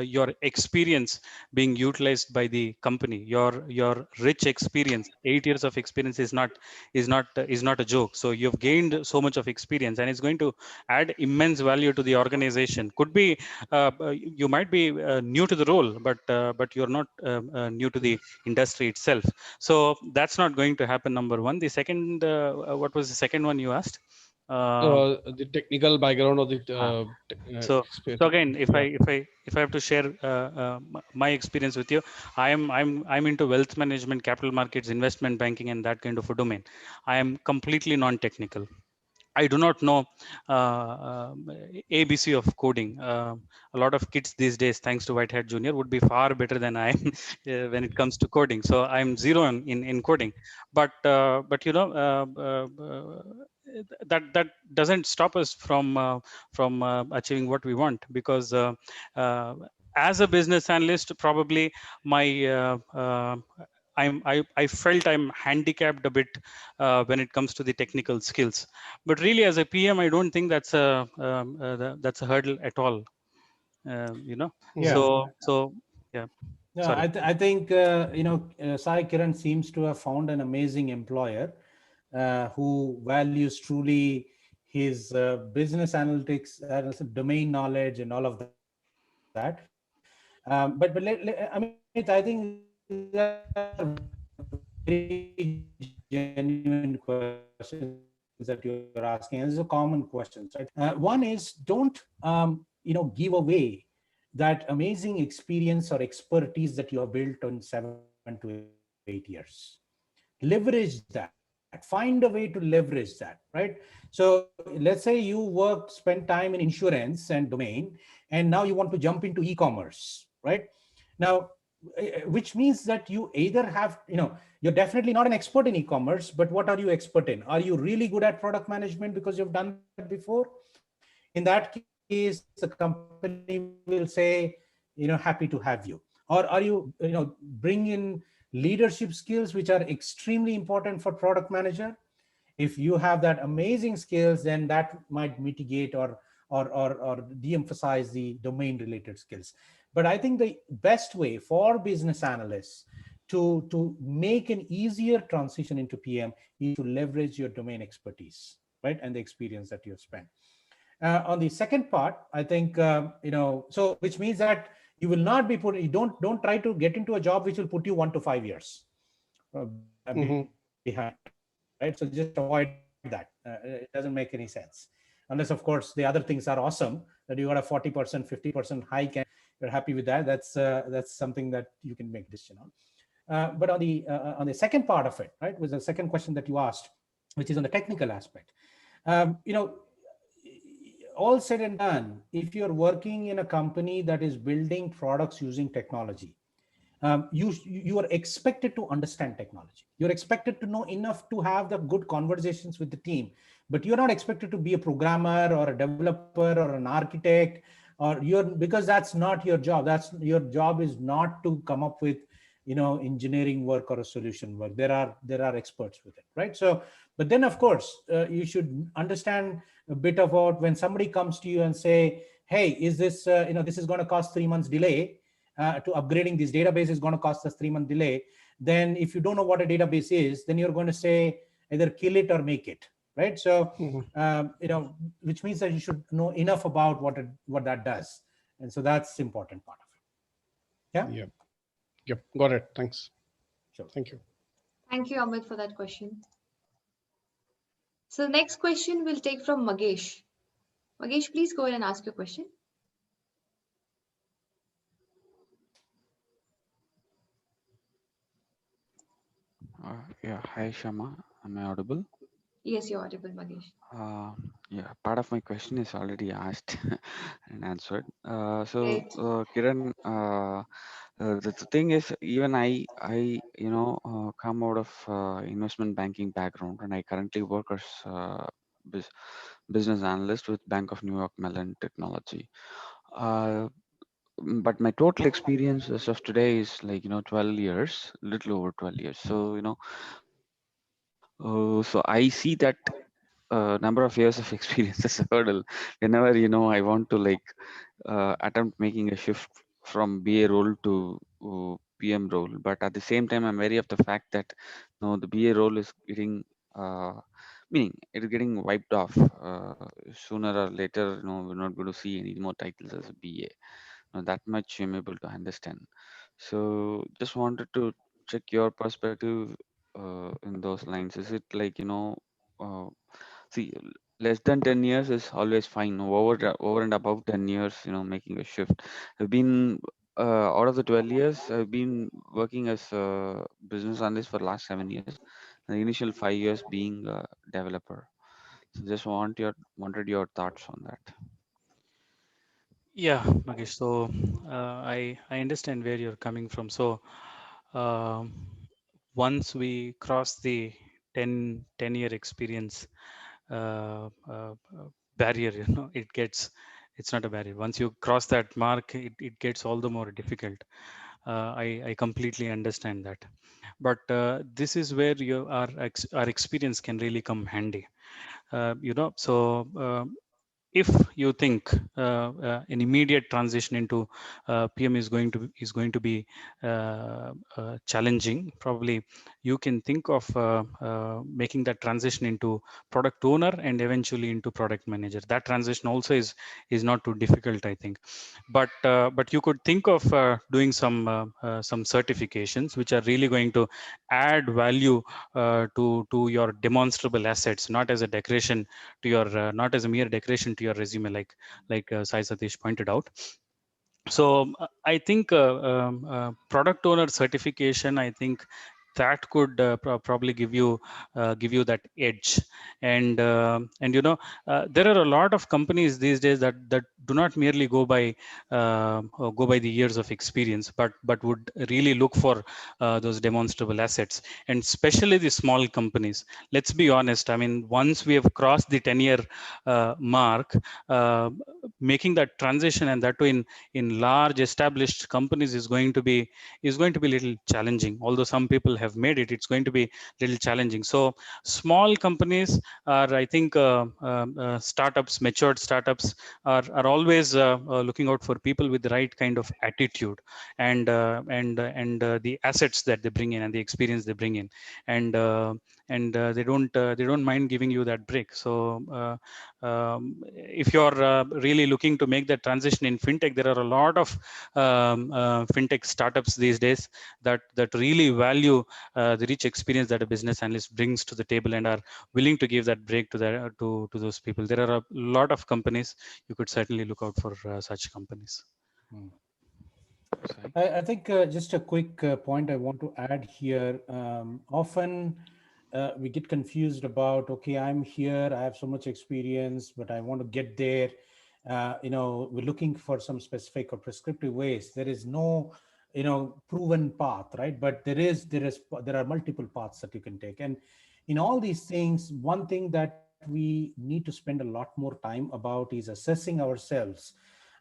your experience being utilized by the company. Your rich experience, 8 years of experience is not a joke. So you've gained so much of experience, and it's going to add immense value to the organization. Could be you might be new to the role, but you're not new to the industry itself. So that's not going to happen. Number one. The second, what was the second one you asked? The technical background of the so experience. so again, if I have to share my experience with you, I'm into wealth management, capital markets, investment banking, and that kind of a domain. I am completely non-technical. I do not know ABC of coding. A lot of kids these days, thanks to White Hat Junior, would be far better than I am when it comes to coding. So I'm zero in coding. But that doesn't stop us from achieving what we want, because as a business analyst, probably my I felt I'm handicapped a bit when it comes to the technical skills, but really as a PM, I don't think that's a hurdle at all. Yeah. So yeah. Yeah, Sorry. I think Sai Kiran seems to have found an amazing employer who values truly his business analytics, domain knowledge, and all of that. But Amit, I think these are very genuine questions that you're asking, and these are common questions, right? One is, don't give away that amazing experience or expertise that you have built on 7 to 8 years. Leverage that. Find a way to leverage that, right? So let's say you spend time in insurance and domain, and now you want to jump into e-commerce, right? Now, which means that you either have, you're definitely not an expert in e-commerce, but what are you expert in? Are you really good at product management because you've done that before? In that case, the company will say, happy to have you. Or are you, bring in leadership skills, which are extremely important for product manager? If you have that amazing skills, then that might mitigate or de-emphasize the domain related skills. But I think the best way for business analysts to make an easier transition into PM is to leverage your domain expertise, right, and the experience that you've spent. On the second part, I think so, which means that you will not be put. You don't try to get into a job which will put you 1 to 5 years behind, right? So just avoid that. It doesn't make any sense. unless of course the other things are awesome, that you got a 40%, 50% hike and you're happy with that. That's something that you can make decision on. But on the second part of it, right, was the second question that you asked, which is on the technical aspect. All said and done, if you're working in a company that is building products using technology, you are expected to understand technology. You're expected to know enough to have the good conversations with the team, but you're not expected to be a programmer or a developer or an architect, because that's not your job. Your job is not to come up with engineering work or a solution work. There are experts with it, right? So, but then of course you should understand a bit about when somebody comes to you and say, hey, is this this is going to cost 3 months delay, to upgrading this database is going to cost us 3-month delay. Then if you don't know what a database is, then you're going to say either kill it or make it, right? So which means that you should know enough about what that does, and so that's the important part of it. Yep, got it. Thanks. Sure. Thank you. Thank you, Amit, for that question. So the next question we'll take from Magesh. Magesh, please go ahead and ask your question. Yeah, hi Shama, am I audible? Yes, you're audible, Magesh. Yeah, part of my question is already asked and answered. Great. Kiran, the thing is, even I come out of investment banking background, and I currently work as bus business analyst with Bank of New York Mellon Technology. But my total experience as of today is 12 years, little over 12 years. So so I see that number of years of experience as a hurdle whenever I want to attempt making a shift from BA role to PM role. But at the same time, I'm wary of the fact that the BA role is getting meaning it's getting wiped off sooner or later. We're not going to see any more titles as a BA. That much I'm able to understand. So just wanted to check your perspective in those lines. Is it uh, see, less than 10 years is always fine. Over and above 10 years, making a shift. I've been out of the 12 years, I've been working as a business analyst for the last 7 years. The initial 5 years being a developer. So just wanted your thoughts on that. Yeah, Magesh. So I understand where you're coming from. So um, once we cross the 10-year experience barrier, it's not a barrier. Once you cross that mark, it gets all the more difficult. I completely understand that. But this is where our experience can really come handy. So if you think an immediate transition into PM is going to be challenging, probably you can think of making that transition into product owner and eventually into product manager. That transition also is not too difficult, I think. But you could think of doing some certifications which are really going to add value to your demonstrable assets, not as a decoration to your not as a mere decoration to your resume, like SaiSatish pointed out. So I think product owner certification, I think that could probably give you that edge. And there are a lot of companies these days that do not merely go by the years of experience, but would really look for those demonstrable assets, and especially the small companies. Let's be honest, I mean, once we have crossed the 10-year mark, making that transition, and that too in large established companies, is going to be a little challenging. Although some people have made it, it's going to be a little challenging. So small companies are, I think, startups, matured startups are always looking out for people with the right kind of attitude and the assets that they bring in and the experience they bring in. And and they don't mind giving you that break. So if you're really looking to make that transition in fintech, there are a lot of fintech startups these days that really value the rich experience that a business analyst brings to the table and are willing to give that break to to those people. There are a lot of companies. You could certainly look out for such companies. Hmm. Sai? I think just a quick point I want to add here. Often we get confused about, okay, I'm here, I have so much experience, but I want to get there. We're looking for some specific or prescriptive ways. There is no, proven path, right? But there are multiple paths that you can take. And in all these things, one thing that we need to spend a lot more time about is assessing ourselves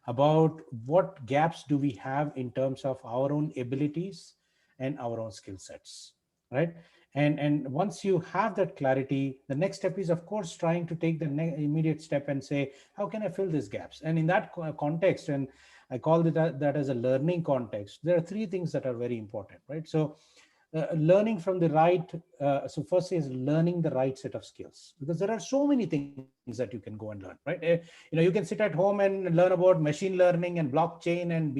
about what gaps do we have in terms of our own abilities and our own skill sets, right? And once you have that clarity, the next step is of course trying to take the immediate step and say, how can I fill these gaps? And in that context, and I call that as a learning context, there are three things that are very important, right? So learning from the right so first is learning the right set of skills, because there are so many things that you can go and learn, right? You can sit at home and learn about machine learning and blockchain and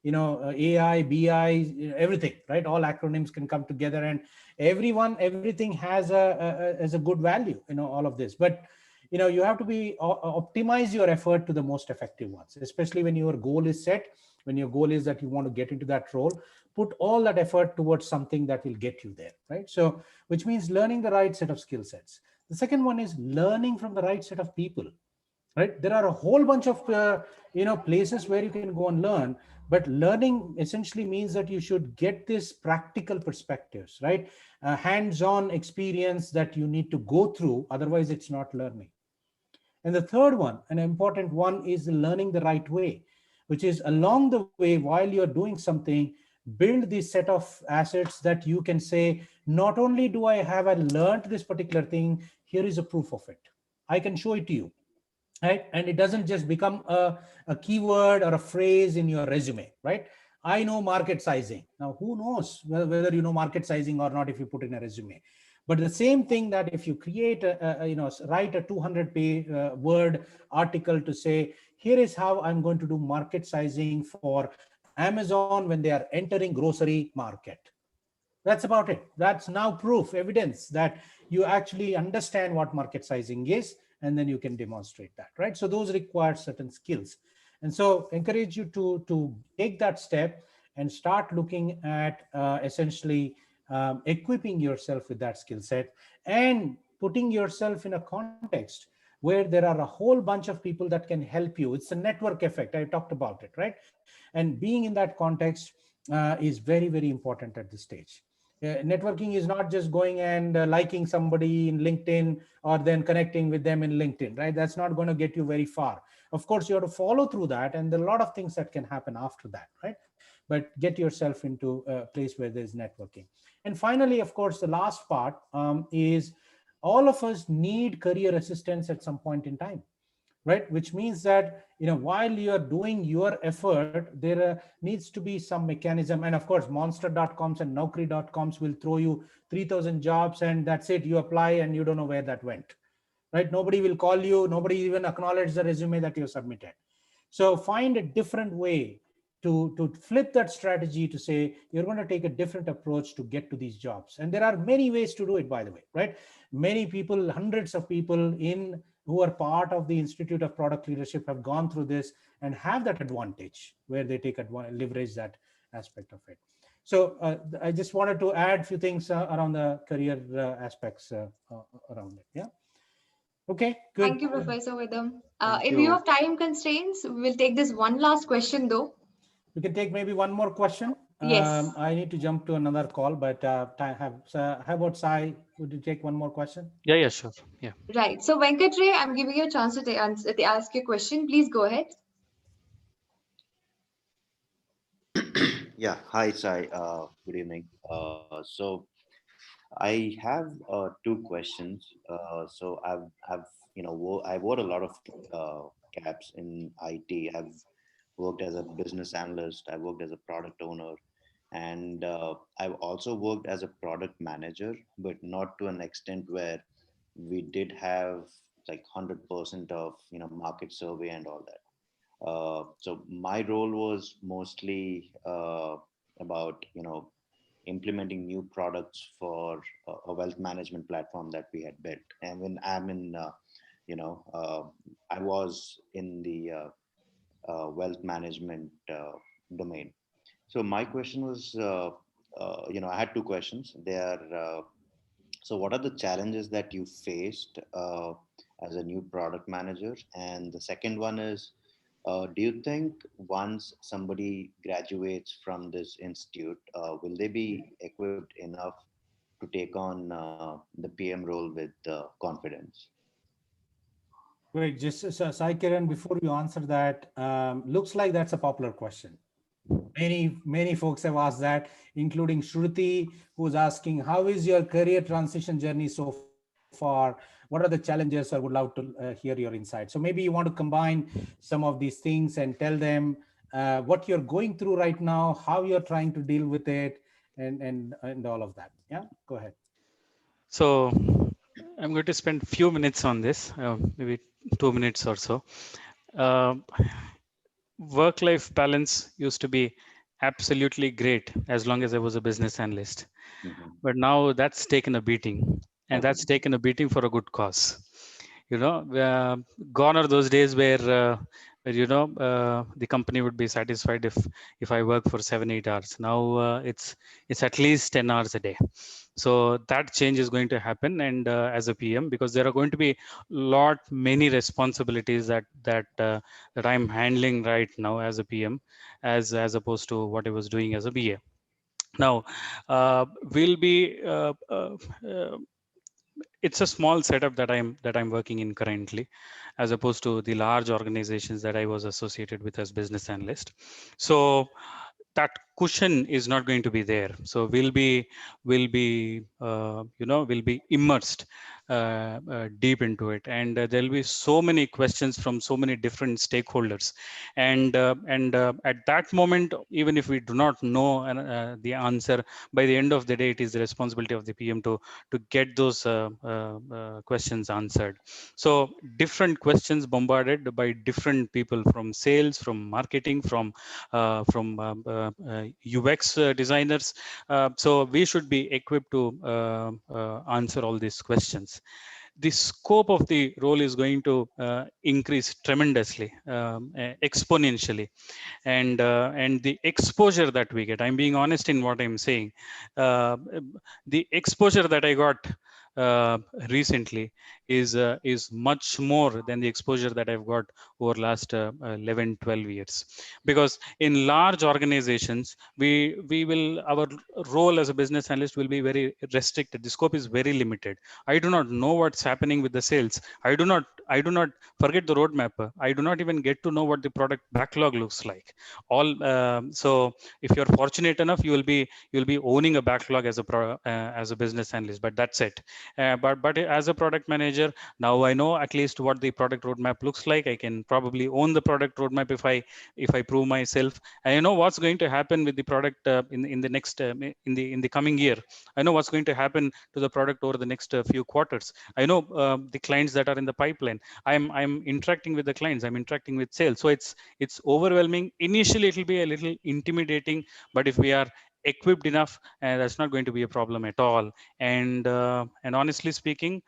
AI, BI, everything, right? All acronyms can come together, and everything has a good value, all of this. But you have to be optimize your effort to the most effective ones, especially when your goal is set, when your goal is that you want to get into that role. Put all that effort towards something that will get you there, right? So which means learning the right set of skill sets. The second one is learning from the right set of people, right? There are a whole bunch of places where you can go and learn, but learning essentially means that you should get this practical perspectives, right? Hands-on experience that you need to go through, otherwise it's not learning. And the third one, an important one, is learning the right way, which is along the way while you're doing something, build this set of assets that you can say, not only do I learned this particular thing, here is a proof of it. I can show it to you, right? And it doesn't just become a keyword or a phrase in your resume, right? I know market sizing. Now, who knows whether you know market sizing or not if you put in a resume? But the same thing that if you create write a 200 word article to say, here is how I'm going to do market sizing for Amazon when they are entering grocery market. That's about it. That's now proof, evidence that you actually understand what market sizing is, and then you can demonstrate that, right? So those require certain skills. And so encourage you to take that step and start looking at essentially equipping yourself with that skill set and putting yourself in a context where there are a whole bunch of people that can help you. It's a network effect. I talked about it, right? And being in that context is very, very important at this stage. Networking is not just going and liking somebody in LinkedIn or then connecting with them in LinkedIn, right? That's not going to get you very far. Of course, you have to follow through that, and there are a lot of things that can happen after that, right? But get yourself into a place where there's networking. And finally, of course, the last part is all of us need career assistance at some point in time, right? Which means that while you are doing your effort, there needs to be some mechanism. And of course, monster.coms and naukri.coms will throw you 3,000 jobs and that's it. You apply and you don't know where that went, right? Nobody will call you, nobody even acknowledge the resume that you submitted. So find a different way to flip that strategy to say you're going to take a different approach to get to these jobs. And there are many ways to do it, by the way, right? Many people, hundreds of people who are part of the Institute of Product Leadership have gone through this and have that advantage where they leverage that aspect of it. So I just wanted to add a few things around the career aspects around it. Yeah. Okay, good. Thank you, Professor Vedam. Thank In view you. of time constraints, we will take this one last question though. We can take maybe one more question. Yes. I need to jump to another call, but how about Sai? Would you take one more question? Yeah, sure. Yeah. Right. So Venkat Ray, I'm giving you a chance to ask your question. Please go ahead. Yeah, hi, Sai. Good evening. So I have two questions. So I wore a lot of caps in IT. I've worked as a business analyst. I worked as a product owner, And I've also worked as a product manager, but not to an extent where we did have like 100% of market survey and all that. So my role was mostly about implementing new products for a wealth management platform that we had built. And when I'm in, you know, I was in the wealth management domain. So my question was, I had two questions. They are, so what are the challenges that you faced as a new product manager? And the second one is, do you think once somebody graduates from this institute, will they be equipped enough to take on the PM role with confidence? Wait, just Sai Kiran, before you answer that, looks like that's a popular question. Many folks have asked that, including Shruti, who's asking, how is your career transition journey so far? What are the challenges? I would love to hear your insight. So maybe you want to combine some of these things and tell them what you're going through right now, how you're trying to deal with it, and all of that. Yeah, go ahead. So I'm going to spend few minutes on this, maybe 2 minutes or so. Uh, Work-life balance used to be absolutely great as long as I was a business analyst. Hmm. But now that's taken a beating, and Okay. that's taken a beating for a good cause. You know, gone are those days where the company would be satisfied if I work for 7-8 hours. Now it's at least 10 hours a day. So that change is going to happen, and as a PM, because there are going to be many responsibilities that I'm handling right now as a PM, as opposed to what I was doing as a BA. Now, we'll be uh, it's a small setup that I'm working in currently, as opposed to the large organizations that I was associated with as business analyst. So that cushion is not going to be there. So we'll be immersed deep into it, and there'll be so many questions from so many different stakeholders, and at that moment, even if we do not know the answer, by the end of the day, it is the responsibility of the PM to get those questions answered. So different questions bombarded by different people, from sales, from marketing, from UX designers. So we should be equipped to answer all these questions. The scope of the role is going to increase tremendously, exponentially, and the exposure that we get, I'm being honest in what I'm saying, uh, the exposure that I got uh, recently is much more than the exposure that I've got over last 11 12 years. Because in large organizations, we will our role as a business analyst will be very restricted. The scope is very limited. I do not know what's happening with the sales. I do not forget the roadmap. I do not even get to know what the product backlog looks like. All So if you're fortunate enough, you'll be owning a backlog as a business analyst, but that's it. But as a product manager, now I know at least what the product roadmap looks like. I can probably own the product roadmap if I prove myself. I know what's going to happen with the product in the next in the coming year. I know what's going to happen to the product over the next few quarters. I know the clients that are in the pipeline. I'm interacting with the clients. I'm interacting with sales. So it's overwhelming. Initially, it'll be a little intimidating, but if we are equipped enough, that's not going to be a problem at all. And honestly speaking,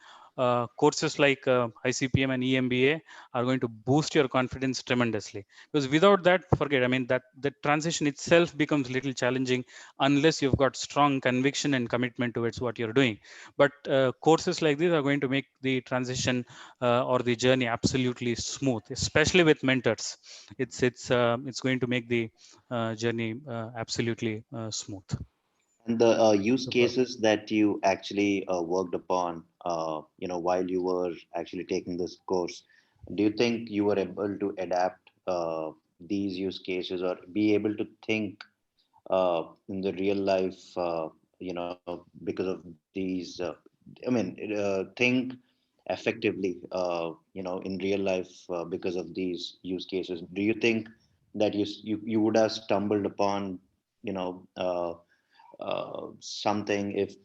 courses like ICPM and EMBA are going to boost your confidence tremendously. Because without that, forget. I mean, that the transition itself becomes a little challenging unless you've got strong conviction and commitment towards what you're doing. But courses like these are going to make the transition or the journey absolutely smooth, especially with mentors. It's going to make the journey absolutely smooth. And the use Super. cases that you actually worked upon, while you were actually taking this course, do you think you were able to adapt these use cases or be able to think in the real life, because of these, think effectively, in real life because of these use cases? Do you think that you would have stumbled upon you know, something if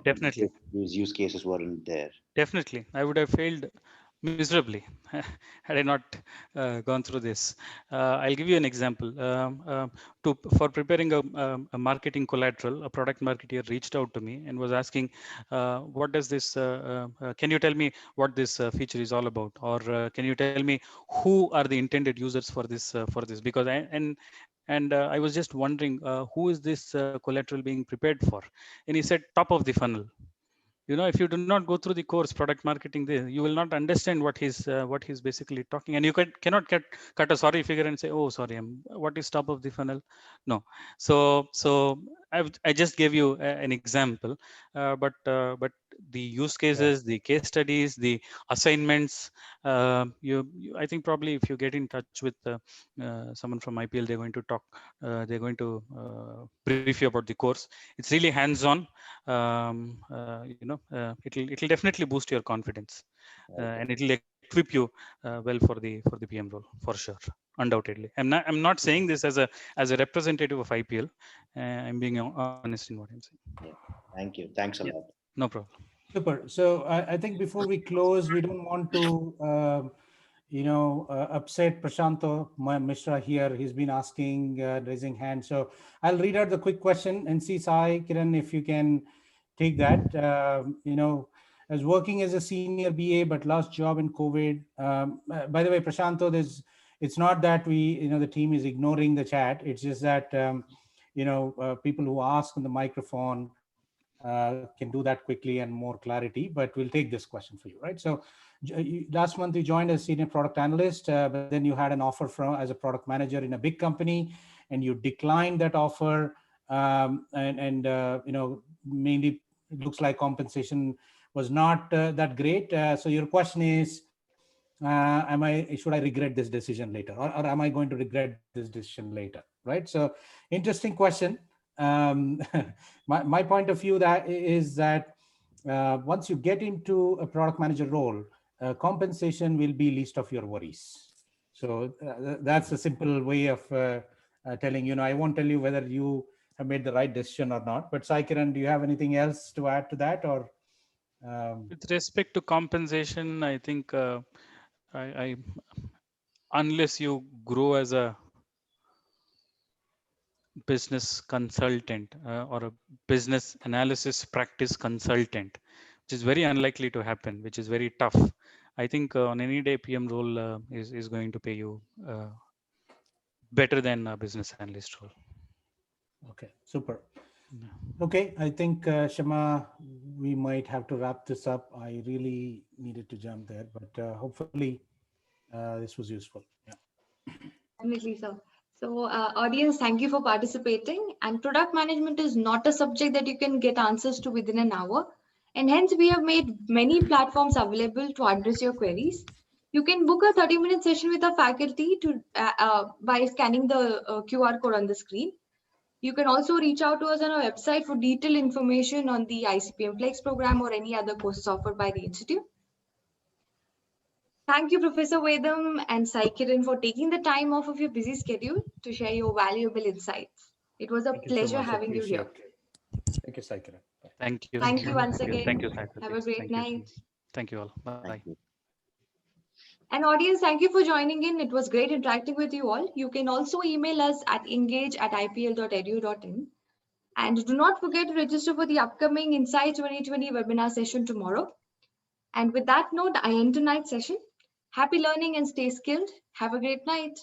Definitely. these use cases weren't there. Definitely, I would have failed miserably had I not gone through this. I'll give you an example. For preparing a marketing collateral, a product marketer reached out to me and was asking, "What does this? Can you tell me what this feature is all about, or can you tell me who are the intended users for this? Because I was just wondering who is this collateral being prepared for?" And he said, "Top of the funnel." If you do not go through the course product marketing there, you will not understand what he's basically talking, and you cannot cut a sorry figure and say, "Oh, sorry, what is top of the funnel?" No. So I just gave you an example, but the use Yeah. cases, the case studies, the assignments, I think probably if you get in touch with someone from IPL, they're going to talk, they're going to brief you about the course. It's really hands on. It'll definitely boost your confidence, Okay. and it'll equip you well for the PM role, for sure, undoubtedly. I'm not saying this as a representative of IPL. I'm being honest in what I'm saying. Yeah. Thank you. Thanks a Yeah, lot. no problem. Super. So I think before we close, we don't want to, upset Prashanto, my Mishra here. He's been asking, raising hand. So I'll read out the quick question and see, Sai, Kiran, if you can take that. As working as a senior BA, but last job in COVID. By the way, Prashanto, it's not that the team is ignoring the chat. It's just that, people who ask on the microphone can do that quickly and more clarity, but we'll take this question for you, right? So last month you joined as senior product analyst, but then you had an offer as a product manager in a big company, and you declined that offer. Mainly it looks like compensation was not that great. So your question is, should I regret this decision later, or am I going to regret this decision later, right? So interesting question. um, my point of view that is that once you get into a product manager role, compensation will be least of your worries. So that's a simple way of telling. I won't tell you whether you have made the right decision or not. But Sai Kiran, do you have anything else to add to that, or? With respect to compensation, I think I unless you grow as a business consultant or a business analysis practice consultant, which is very unlikely to happen, which is very tough. I think on any day PM role is going to pay you better than a business analyst role. Okay, super. Yeah. Okay, I think Shama, we might have to wrap this up. I really needed to jump there, but hopefully this was useful. Yeah. Definitely, sir. So, audience, thank you for participating. And product management is not a subject that you can get answers to within an hour. And hence, we have made many platforms available to address your queries. You can book a 30-minute session with our faculty by scanning the QR code on the screen. You can also reach out to us on our website for detailed information on the ICPM Flex program or any other courses offered by the Institute. Thank you, Professor Vedam and Sai Kiran, for taking the time off of your busy schedule to share your valuable insights. It was a Thank you so pleasure much. having you here. Appreciate it. Thank you, Sai Kiran. Bye. Thank you. Thank you once Thank you, again. faculty. Have a great Thank you. night. Thank you all. Bye. Thank you. And audience, thank you for joining in. It was great interacting with you all. You can also email us at engage@ipl.edu.in. And do not forget to register for the upcoming Insight 2020 webinar session tomorrow. And with that note, I end tonight's session. Happy learning and stay skilled. Have a great night.